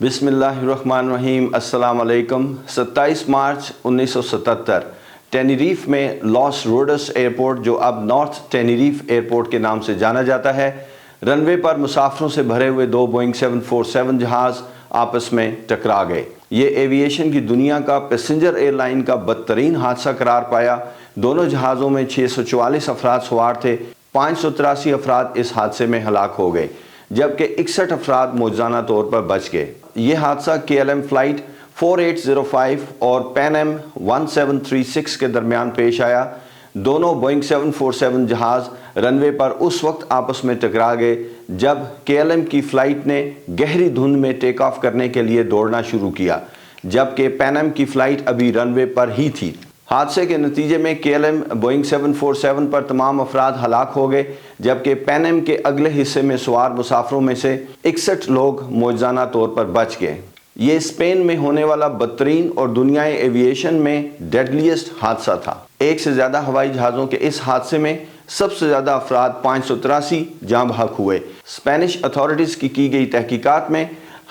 بسم اللہ الرحمن الرحیم۔ السلام علیکم۔ 27 مارچ 1977 ٹینیریف میں لاس روڈس ایئرپورٹ، جو اب نارتھ ٹینیریف ایئرپورٹ کے نام سے جانا جاتا ہے، رن وے پر مسافروں سے بھرے ہوئے دو بوئنگ 747 جہاز آپس میں ٹکرا گئے۔ یہ ایوییشن کی دنیا کا پیسنجر ایئر لائن کا بدترین حادثہ قرار پایا۔ دونوں جہازوں میں 644 افراد سوار تھے۔ 583 افراد اس حادثے میں ہلاک ہو گئے، جبکہ 61 افراد معجزانہ طور پر بچ گئے۔ یہ حادثہ KLM فلائٹ 4805 اور پین ایم 1736 کے درمیان پیش آیا۔ دونوں بوئنگ 747 جہاز رن وے پر اس وقت آپس میں ٹکرا گئے جب KLM کی فلائٹ نے گہری دھند میں ٹیک آف کرنے کے لیے دوڑنا شروع کیا، جبکہ پین ایم کی فلائٹ ابھی رن وے پر ہی تھی۔ حادثے کے نتیجے میں KLM بوئنگ 747 پر تمام افراد ہلاک ہو گئے، جبکہ پین ایم کے اگلے حصے میں سوار مسافروں میں سے 61 لوگ معجزانہ طور پر بچ گئے۔ یہ اسپین میں ہونے والا بدترین اور دنیائے ایوییشن میں ڈیڈلیسٹ حادثہ تھا۔ ایک سے زیادہ ہوائی جہازوں کے اس حادثے میں سب سے زیادہ افراد 583 جاں بحق ہوئے۔ اسپینش اتھارٹیز کی گئی تحقیقات میں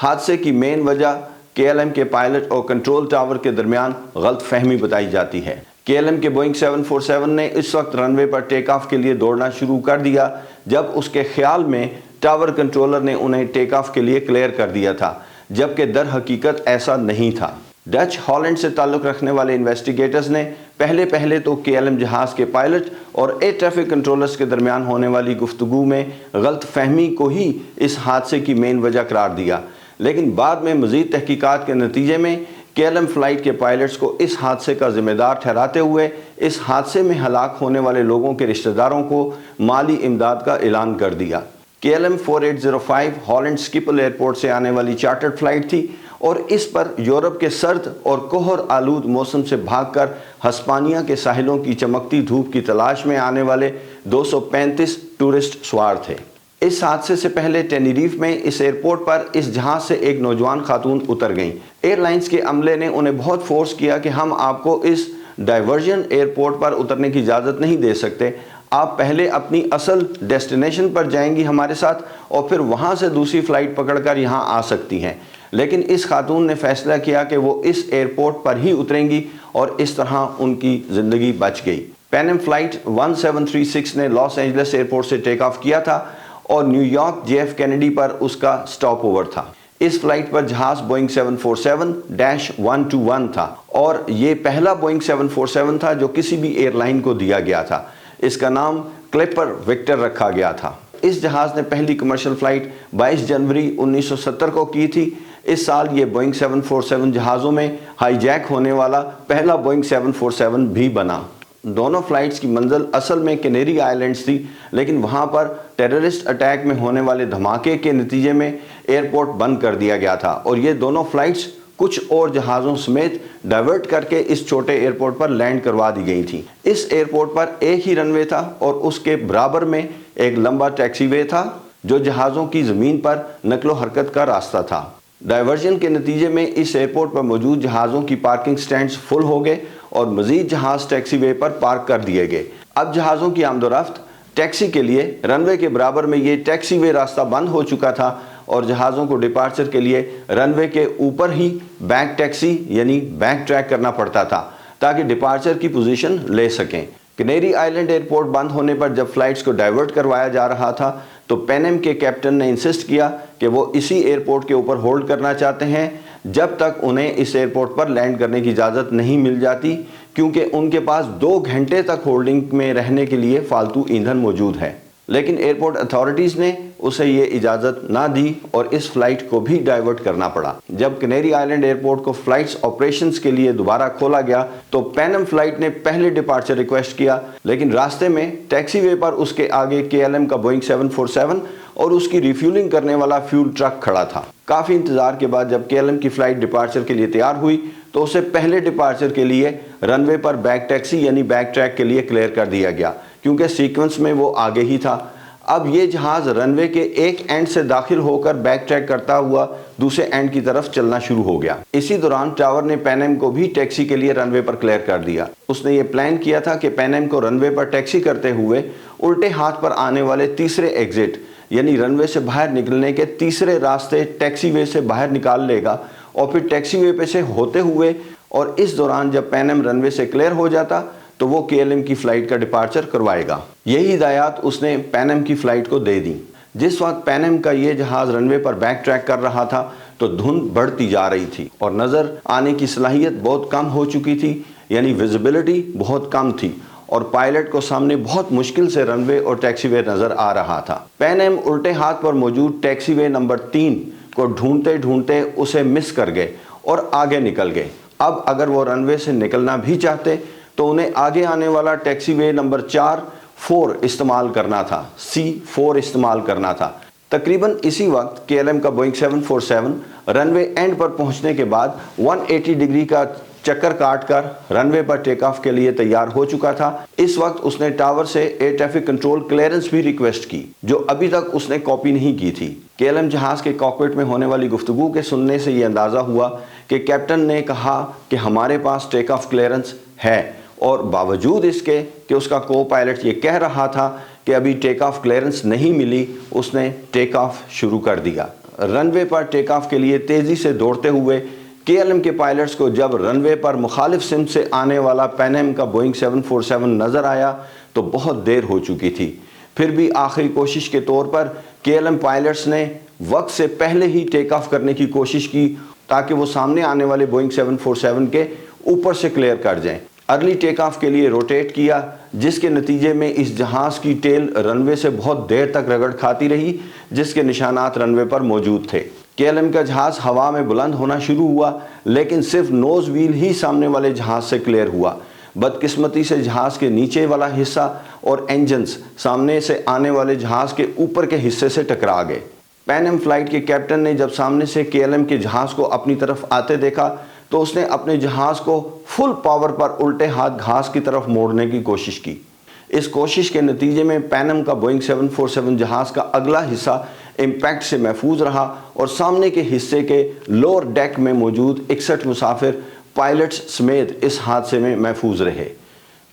حادثے کی مین وجہ KLM کے پائلٹ اور کنٹرول ٹاور کے درمیان غلط فہمی بتائی جاتی ہے۔ KLM کے بوئنگ 747 نے اس وقت رن وے پر ٹیک آف کے لیے دوڑنا شروع کر دیا جب اس کے خیال میں ٹاور کنٹرولر نے انہیں ٹیک آف کے لیے کلیئر کر دیا تھا، جبکہ در حقیقت ایسا نہیں تھا۔ ڈچ ہالینڈ سے تعلق رکھنے والے انویسٹیگیٹرز نے پہلے تو KLM جہاز کے پائلٹ اور ایئر ٹریفک کنٹرولرز کے درمیان ہونے والی گفتگو میں غلط فہمی کو ہی اس حادثے کی مین وجہ قرار دیا، لیکن بعد میں مزید تحقیقات کے نتیجے میں KLM فلائٹ کے پائلٹس کو اس حادثے کا ذمہ دار ٹھہراتے ہوئے اس حادثے میں ہلاک ہونے والے لوگوں کے رشتہ داروں کو مالی امداد کا اعلان کر دیا۔ KLM 4805 ہالینڈ سکپل ایئرپورٹ سے آنے والی چارٹرڈ فلائٹ تھی اور اس پر یورپ کے سرد اور کہر آلود موسم سے بھاگ کر ہسپانیہ کے ساحلوں کی چمکتی دھوپ کی تلاش میں آنے والے 235 ٹورسٹ سوار تھے۔ اس حادثے سے پہلے ٹینیریف میں اس ایئرپورٹ پر اس جہاز سے ایک نوجوان خاتون اتر گئیں۔ ایئر لائنز کے عملے نے انہیں بہت فورس کیا کہ ہم آپ کو اس ڈائیورژن ایئرپورٹ پر اترنے کی اجازت نہیں دے سکتے، آپ پہلے اپنی اصل ڈیسٹینیشن پر جائیں گی ہمارے ساتھ اور پھر وہاں سے دوسری فلائٹ پکڑ کر یہاں آ سکتی ہیں۔ لیکن اس خاتون نے فیصلہ کیا کہ وہ اس ایئرپورٹ پر ہی اتریں گی اور اس طرح ان کی زندگی بچ گئی۔ پین ایم فلائٹ 1736 نے لاس اینجلس ایئرپورٹ سے ٹیک آف کیا تھا اور نیو یارک JF کینیڈی پر اس کا سٹاپ اوور تھا۔ اس فلائٹ پر جہاز بوئنگ 747-121 تھا اور یہ پہلا بوئنگ 747 تھا جو کسی بھی ایئر لائن کو دیا گیا تھا۔ اس کا نام کلیپر وکٹر رکھا گیا تھا۔ اس جہاز نے پہلی کمرشل فلائٹ 22 جنوری 1970 کو کی تھی۔ اس سال یہ بوئنگ 747 جہازوں میں ہائی جیک ہونے والا پہلا بوئنگ 747 بھی بنا۔ دونوں فلائٹس کی منزل اصل میں کینیری آئیلینڈز تھی، لیکن وہاں پر ٹیررسٹ اٹیک میں ہونے والے دھماکے کے نتیجے میں ایئرپورٹ بند کر دیا گیا تھا اور یہ دونوں فلائٹس کچھ اور جہازوں سمیت ڈائیورٹ کر کے اس چھوٹے ایئرپورٹ پر لینڈ کروا دی گئی تھیں۔ اس ایئرپورٹ پر ایک ہی رن وے تھا اور اس کے برابر میں ایک لمبا ٹیکسی وے تھا جو جہازوں کی زمین پر نقل و حرکت کا راستہ تھا۔ ڈائیورژن کے نتیجے میں اس ایئرپورٹ پر موجود جہازوں کی پارکنگ سٹینڈز فل ہو گئے اور مزید جہاز ٹیکسی وے پر پارک کر دیے گئے۔ اب جہازوں کی آمد و رفت ٹیکسی کے لیے رن وے کے برابر میں یہ ٹیکسی وے راستہ بند ہو چکا تھا اور جہازوں کو ڈپارچر کے لیے رن وے کے اوپر ہی بیک ٹیکسی یعنی بیک ٹریک کرنا پڑتا تھا تاکہ ڈپارچر کی پوزیشن لے سکیں۔ کینیری آئیلینڈ ایئرپورٹ بند ہونے پر جب فلائٹس کو ڈائیورٹ کروایا جا رہا تھا تو پین ایم کے کیپٹن نے انسسٹ کیا کہ وہ اسی ایئرپورٹ کے اوپر ہولڈ کرنا چاہتے ہیں جب تک انہیں اس ایئرپورٹ پر لینڈ کرنے کی اجازت نہیں مل جاتی، کیونکہ ان کے پاس 2 گھنٹے تک ہولڈنگ میں رہنے کے لیے فالتو ایندھن موجود ہے۔ لیکن ایئرپورٹ اتھارٹیز نے اسے یہ اجازت نہ دی اور اس فلائٹ کو بھی ڈائیورٹ کرنا پڑا۔ جب کینیری آئیلینڈ ایئرپورٹ کو فلائٹس آپریشنز کے لیے دوبارہ کھولا گیا تو پین ایم فلائٹ نے پہلے ڈپارچر ریکویسٹ کیا، لیکن راستے میں ٹیکسی وے پر اس کے آگے KLM کا بوئنگ 747 اور اس کی ریفیولنگ کرنے والا فیول ٹرک کھڑا تھا۔ کافی انتظار کے بعد جب KLM کی فلائٹ ڈپارچر کے لیے تیار ہوئی تو اسے پہلے ڈپارچر کے لیے رن وے پر بیک ٹیکسی یعنی بیک ٹریک کے لیے کلیئر کر دیا گیا، کیونکہ سیکوینس میں وہ آگے ہی تھا۔ اب یہ جہاز رن وے کے ایک اینڈ سے داخل ہو کر بیک ٹریک کرتا ہوا دوسرے اینڈ کی طرف چلنا شروع ہو گیا۔ اسی دوران ٹاور نے پین ایم کو بھی ٹیکسی کے لیے رن وے پر کلیئر کر دیا۔ اس نے یہ پلان کیا تھا کہ پین ایم کو رن وے پر ٹیکسی کرتے ہوئے الٹے ہاتھ پر آنے والے تیسرے ایگزٹ یعنی رن وے سے باہر نکلنے کے تیسرے راستے ٹیکسی وے سے باہر نکال لے گا اور پھر ٹیکسی وے پہ سے ہوتے ہوئے، اور اس دوران جب پین ایم رن وے سے کلیئر ہو جاتا تو وہ کے ایل ایم کی فلائٹ کا ڈپارچر کروائے گا۔ یہی ہدایات اس نے پین ایم کی فلائٹ کو دے دی۔ جس وقت پین ایم کا یہ جہاز رن وے پر بیک ٹریک کر رہا تھا تو دھند بڑھتی جا رہی تھی اور نظر آنے کی صلاحیت بہت کم ہو چکی تھی، یعنی ویزیبلٹی بہت کم تھی اور پائلٹ کو سامنے بہت مشکل سے رن وے اور ٹیکسی وے نظر آ رہا تھا۔ پین ایم الٹے ہاتھ پر موجود ٹیکسی وے نمبر 3 کو ڈھونڈتے ڈھونڈتے اسے مس کر گئے اور آگے نکل گئے۔ اب اگر وہ رن وے سے نکلنا بھی چاہتے تو انہیں آگے آنے والا ٹیکسی وے نمبر 4 استعمال کرنا تھا، C4 استعمال کرنا تھا۔ تقریباً اسی وقت کے ایل ایم کا بوئنگ 747 رن وے اینڈ پر پہنچنے کے بعد 180 ڈگری کا چکر کاٹ کر رن وے پر ٹیک آف کے لیے تیار ہو چکا تھا۔ اس وقت اس نے ٹاور سے ایئر ٹریفک کنٹرول کلیئرنس بھی ریکویسٹ کی، جو ابھی تک اس نے کاپی نہیں کی تھی۔ کے ایل ایم جہاز کے کاکپٹ میں ہونے والی گفتگو کے سننے سے یہ اندازہ ہوا کہ کیپٹن نے کہا کہ ہمارے پاس ٹیک آف کلیئرنس ہے، اور باوجود اس کے کہ اس کا کو پائلٹ یہ کہہ رہا تھا کہ ابھی ٹیک آف کلیئرنس نہیں ملی، اس نے ٹیک آف شروع کر دیا۔ رن وے پر ٹیک آف کے لیے تیزی سے دوڑتے ہوئے کے ایل ایم کے پائلٹس کو جب رن وے پر مخالف سمت سے آنے والا پین ایم کا بوئنگ 747 نظر آیا تو بہت دیر ہو چکی تھی۔ پھر بھی آخری کوشش کے طور پر کے ایل ایم پائلٹس نے وقت سے پہلے ہی ٹیک آف کرنے کی کوشش کی تاکہ وہ سامنے آنے والے بوئنگ 747 کے اوپر سے کلیئر کر جائیں۔ ارلی ٹیک آف کے لیے روٹیٹ کیا، جس کے نتیجے میں اس جہاز کی ٹیل رن وے سے بہت دیر تک رگڑ کھاتی رہی، جس کے نشانات رن وے پر موجود تھے۔ کے ایل ایم کا جہاز ہوا میں بلند ہونا شروع ہوا، لیکن صرف نوز ویل ہی سامنے والے جہاز سے کلیئر ہوا۔ بدقسمتی سے جہاز کے نیچے والا حصہ اور انجنز سامنے سے آنے والے جہاز کے اوپر کے حصے سے ٹکرا گئے۔ پین ایم فلائٹ کے کیپٹن نے جب سامنے سے کے ایل ایم کے جہاز کو اپنی طرف آتے دیکھا تو اس نے اپنے جہاز کو فل پاور پر الٹے ہاتھ گھاس کی طرف موڑنے کی کوشش کی۔ اس کوشش کے نتیجے میں پین ایم کا بوئنگ 747 جہاز کا اگلا حصہ امپیکٹ سے محفوظ رہا اور سامنے کے حصے کے لوور ڈیک میں موجود 61 مسافر پائلٹس سمیت اس حادثے میں محفوظ رہے۔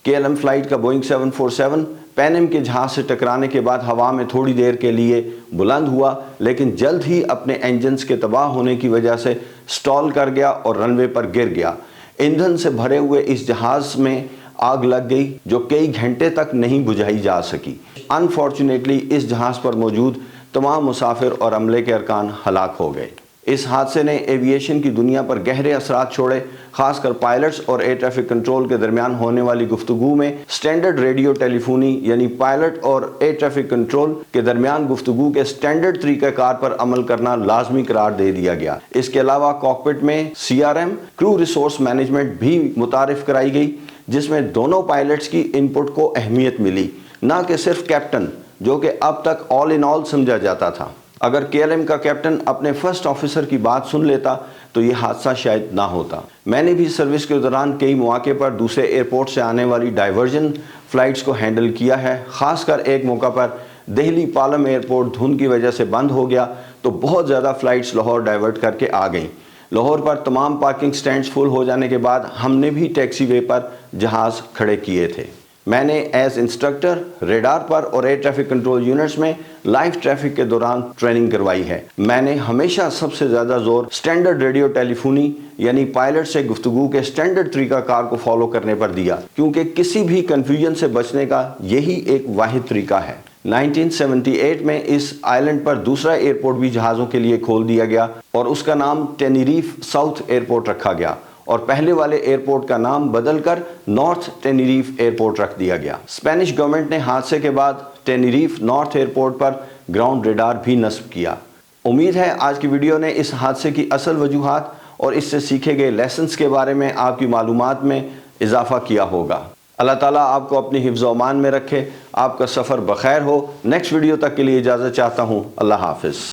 کے ایل ایم فلائٹ کا بوئنگ 747 پین ایم کے جہاز سے ٹکرانے کے بعد ہوا میں تھوڑی دیر کے لیے بلند ہوا، لیکن جلد ہی اپنے انجنز کے تباہ ہونے کی وجہ سے سٹال کر گیا اور رن وے پر گر گیا۔ ایندھن سے بھرے ہوئے اس جہاز میں آگ لگ گئی جو کئی گھنٹے تک نہیں بجھائی جا سکی۔ انفارچونیٹلی اس جہاز پر موجود تمام مسافر اور عملے کے ارکان ہلاک ہو گئے۔ اس حادثے نے ایویشن کی دنیا پر گہرے اثرات چھوڑے، خاص کر پائلٹس اور ایئر ٹریفک کنٹرول کے درمیان ہونے والی گفتگو میں سٹینڈرڈ ریڈیو ٹیلی فونی، یعنی پائلٹ اور ایئر ٹریفک کنٹرول کے درمیان گفتگو کے سٹینڈرڈ طریقہ کار پر عمل کرنا لازمی قرار دے دیا گیا۔ اس کے علاوہ کاکپٹ میں CRM کرو ریسورس مینجمنٹ بھی متعارف کرائی گئی، جس میں دونوں پائلٹس کی ان پٹ کو اہمیت ملی، نہ کہ صرف کیپٹن، جو کہ اب تک آل ان آل سمجھا جاتا تھا۔ اگر کے ایل ایم کا کیپٹن اپنے فرسٹ آفیسر کی بات سن لیتا تو یہ حادثہ شاید نہ ہوتا۔ میں نے بھی سروس کے دوران کئی مواقع پر دوسرے ایئرپورٹ سے آنے والی ڈائیورژن فلائٹس کو ہینڈل کیا ہے، خاص کر ایک موقع پر دہلی پالم ایئرپورٹ دھند کی وجہ سے بند ہو گیا تو بہت زیادہ فلائٹس لاہور ڈائیورٹ کر کے آ گئیں۔ لاہور پر تمام پارکنگ سٹینڈز فل ہو جانے کے بعد ہم نے بھی ٹیکسی وے پر جہاز کھڑے کیے تھے۔ میں نے ایز انسٹرکٹر ریڈار پر اور ایئر ٹریفک کنٹرول یونٹس میں لائیو ٹریفک کے دوران ٹریننگ کروائی ہے۔ میں نے ہمیشہ سب سے زیادہ زور سٹینڈرڈ ریڈیو ٹیلی فونی، یعنی پائلٹ سے گفتگو کے سٹینڈرڈ طریقہ کار کو فالو کرنے پر دیا، کیونکہ کسی بھی کنفیوژن سے بچنے کا یہی ایک واحد طریقہ ہے۔ 1978 میں اس آئلینڈ پر دوسرا ایئرپورٹ بھی جہازوں کے لیے کھول دیا گیا اور اس کا نام ٹینیریف ساؤتھ ایئرپورٹ رکھا گیا، اور پہلے والے ایئرپورٹ کا نام بدل کر نارتھ ٹینیریف ایئرپورٹ رکھ دیا گیا۔ اسپینش گورنمنٹ نے حادثے کے بعد ٹینیریف نارتھ ایئرپورٹ پر گراؤنڈ ریڈار بھی نصب کیا۔ امید ہے آج کی ویڈیو نے اس حادثے کی اصل وجوہات اور اس سے سیکھے گئے لیسنز کے بارے میں آپ کی معلومات میں اضافہ کیا ہوگا۔ اللہ تعالیٰ آپ کو اپنی حفظ و امان میں رکھے، آپ کا سفر بخیر ہو۔ نیکسٹ ویڈیو تک کے لیے اجازت چاہتا ہوں۔ اللہ حافظ۔